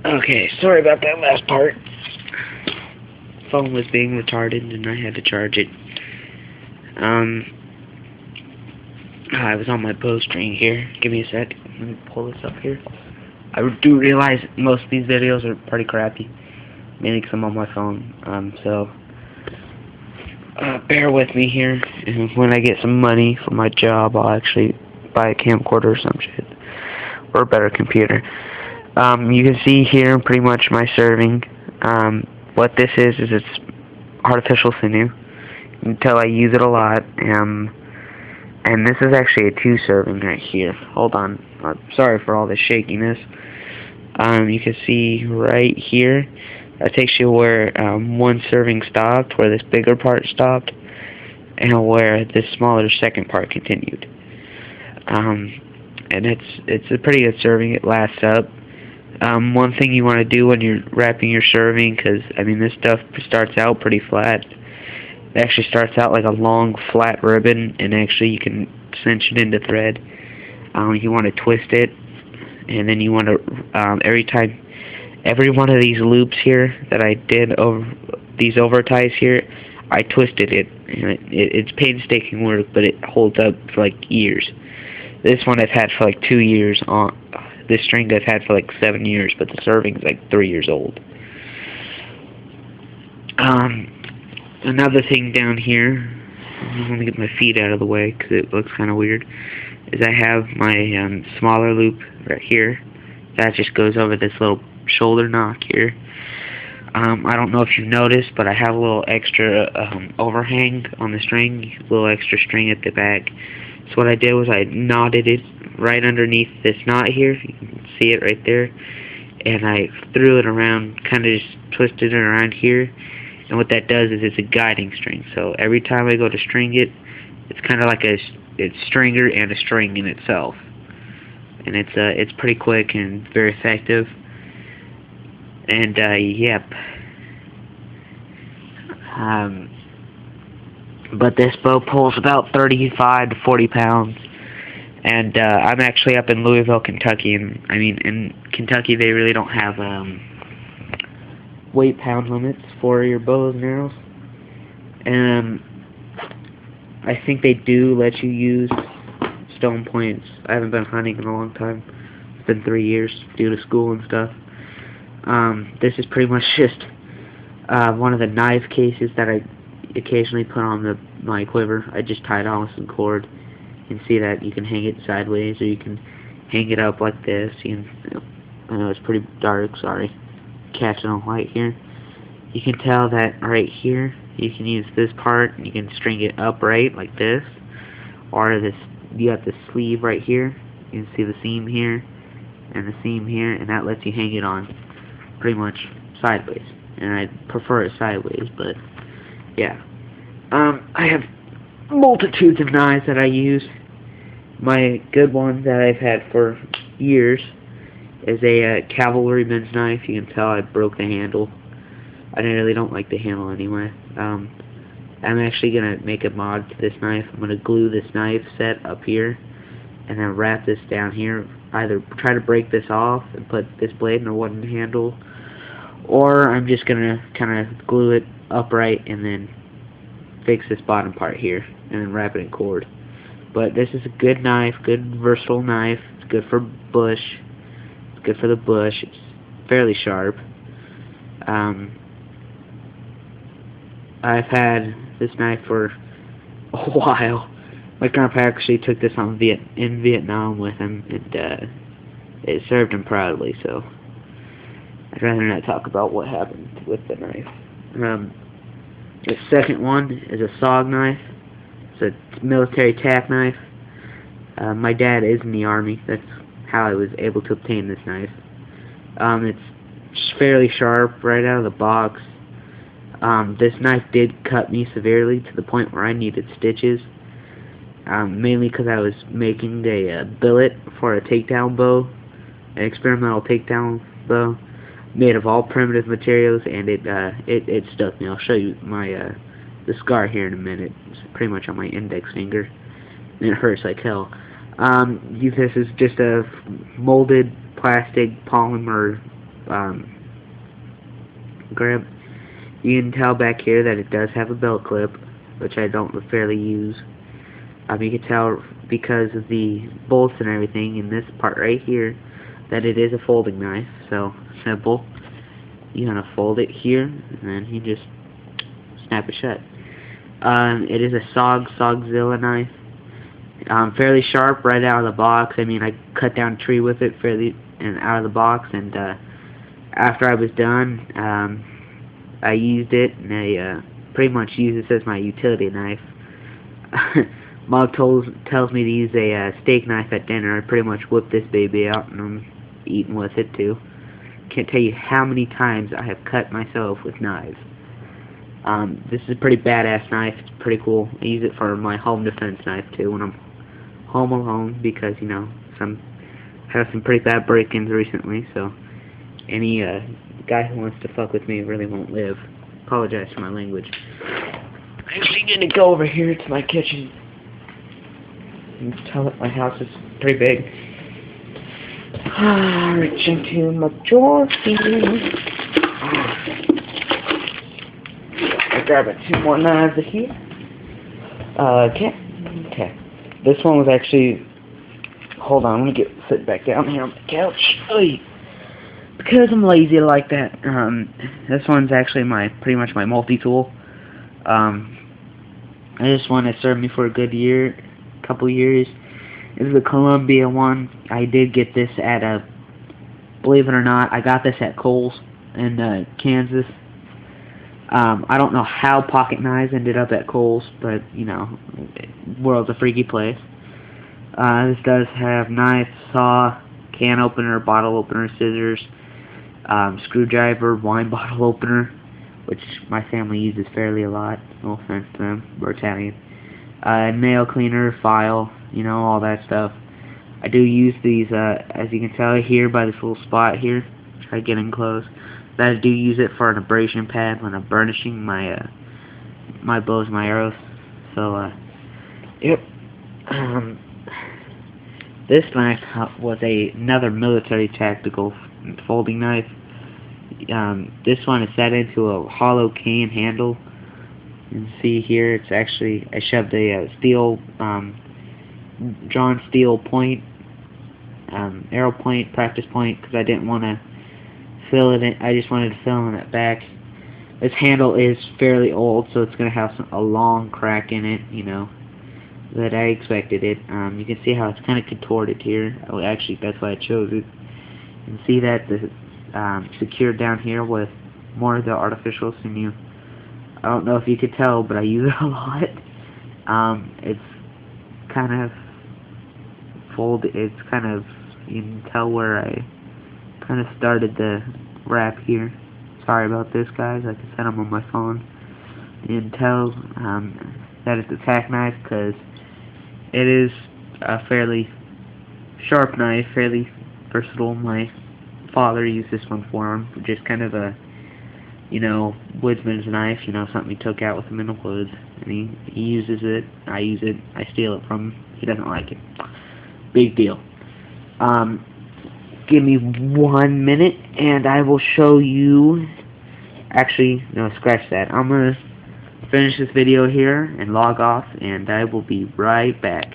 Okay, sorry about that last part. Phone was being retarded and I had to charge it. I was on my bowstring here. Give me a sec. Let me pull this up here. I do realize most of these videos are pretty crappy, mainly because I'm on my phone. So bear with me here. And when I get some money for my job, I'll actually buy a camcorder or some shit, or a better computer. You can see here pretty much my serving. What this is it's artificial sinew. You can tell I use it a lot. And this is actually a 2 serving right here. Hold on. Sorry for all the shakiness. You can see right here, that takes you where 1 serving stopped, where this bigger part stopped, and where this smaller second part continued. And it's a pretty good serving. It lasts up. One thing you want to do when you're wrapping your serving, because I mean this stuff starts out pretty flat. It actually starts out like a long flat ribbon, and actually you can cinch it into thread. You want to twist it, and then you want to every one of these loops here that I did over these over ties here, I twisted it. And it's painstaking work, but it holds up for like years. This one I've had for like 2 years. This string I've had for like 7 years, but the serving's like 3 years old. Another thing down here, let me get my feet out of the way because it looks kind of weird, is I have my smaller loop right here. That just goes over this little shoulder knock here. I don't know if you've noticed, but I have a little extra overhang on the string, a little extra string at the back. So what I did was I knotted it right underneath this knot here. You can see it right there. And I threw it around, kind of just twisted it around here. And what that does is it's a guiding string. So every time I go to string it, it's kind of like it's stringer and a string in itself. And it's pretty quick and very effective. And yep. But this bow pulls about 35 to 40 pounds. And I'm actually up in Louisville, Kentucky, and I mean in Kentucky they really don't have weight pound limits for your bows and arrows. And I think they do let you use stone points. I haven't been hunting in a long time. It's been 3 years due to school and stuff. This is pretty much just one of the knife cases that I occasionally put on my quiver. I just tie it on with some cord. You can see that you can hang it sideways, or you can hang it up like this. I know it's pretty dark, sorry. Catching on light here. You can tell that right here, you can use this part, and you can string it upright like this, or this. You got the sleeve right here. You can see the seam here, and the seam here, and that lets you hang it on pretty much sideways. And I prefer it sideways, but yeah. I have multitudes of knives that I use. My good one that I've had for years is a cavalryman's knife. You can tell I broke the handle. I really don't like the handle anyway. I'm actually going to make a mod to this knife. I'm going to glue this knife set up here and then wrap this down here. Either try to break this off and put this blade in a wooden handle, or I'm just going to kind of glue it upright and then fix this bottom part here and then wrap it in cord. But this is a good knife, good versatile knife. It's good for bush. It's good for the bush. It's fairly sharp. I've had this knife for a while. My grandpa actually took this on in Vietnam with him, and it served him proudly, so I'd rather not talk about what happened with the knife. The second one is a SOG knife. It's a military tack knife. My dad is in the Army. That's how I was able to obtain this knife. It's fairly sharp right out of the box. This knife did cut me severely to the point where I needed stitches. Mainly because I was making a billet for a takedown bow, an experimental takedown bow, made of all primitive materials, and it stuck me. I'll show you my the scar here in a minute. It's pretty much on my index finger, and it hurts like hell. This is just a molded plastic polymer grip. You can tell back here that it does have a belt clip, which I don't fairly use. You can tell because of the bolts and everything in this part right here that it is a folding knife. So simple. You kind of fold it here, and then you just snap it shut. It is a Sogzilla knife. Fairly sharp right out of the box. I mean, I cut down a tree with it fairly and out of the box, and after I was done, I used it, and I pretty much use this as my utility knife. Mom tells me to use a steak knife at dinner. I pretty much whip this baby out, and I'm eating with it too. Can't tell you how many times I have cut myself with knives. This is a pretty badass knife. It's pretty cool. I use it for my home defense knife too when I'm home alone, because you know have some pretty bad break-ins recently. So any guy who wants to fuck with me really won't live. Apologize for my language. I'm actually gonna go over here to my kitchen. You can tell that my house is pretty big. Reach into my drawer. I grab 2 more knives here. Okay. This one was actually. Hold on, let me sit back down here on the couch. Oy. Because I'm lazy like that. This one's actually pretty much my multi-tool. This one has served me for a good couple years. This is the Columbia one. I did get this at believe it or not, I got this at Kohl's in Kansas. I don't know how pocket knives ended up at Kohl's, but you know, world's a freaky place. This does have knife, saw, can opener, bottle opener, scissors, screwdriver, wine bottle opener, which my family uses fairly a lot. No offense to them, we're Italian. Nail cleaner, file, you know, all that stuff. I do use these, as you can tell here by this little spot here. Try getting close. But I do use it for an abrasion pad when I'm burnishing my bows and my arrows. So, yep. This knife was another military tactical folding knife. This one is set into a hollow cane handle. You can see here, it's actually, I shoved a steel, drawn steel point, arrow point, practice point, because I didn't want to fill it in. I just wanted to fill in that back. This handle is fairly old, so it's going to have a long crack in it, you know, that I expected it. You can see how it's kind of contorted here. Oh, actually, that's why I chose it. You can see that it's secured down here with more of the artificial sinew. I don't know if you could tell, but I use it a lot. It's kind of folded. It's kind of, you can tell where I kind of started the wrap here. Sorry about this, guys. Like I said, I'm on my phone. You can tell that it's a tack knife because it is a fairly sharp knife, fairly versatile. My father used this one for him, just kind of a, you know, woodsman's knife, you know, something he took out with him in the woods, and he uses it, I use it, I steal it from him, he doesn't like it. Big deal. Give me 1 minute, and I will show you, actually, no, scratch that, I'm going to finish this video here, and log off, and I will be right back.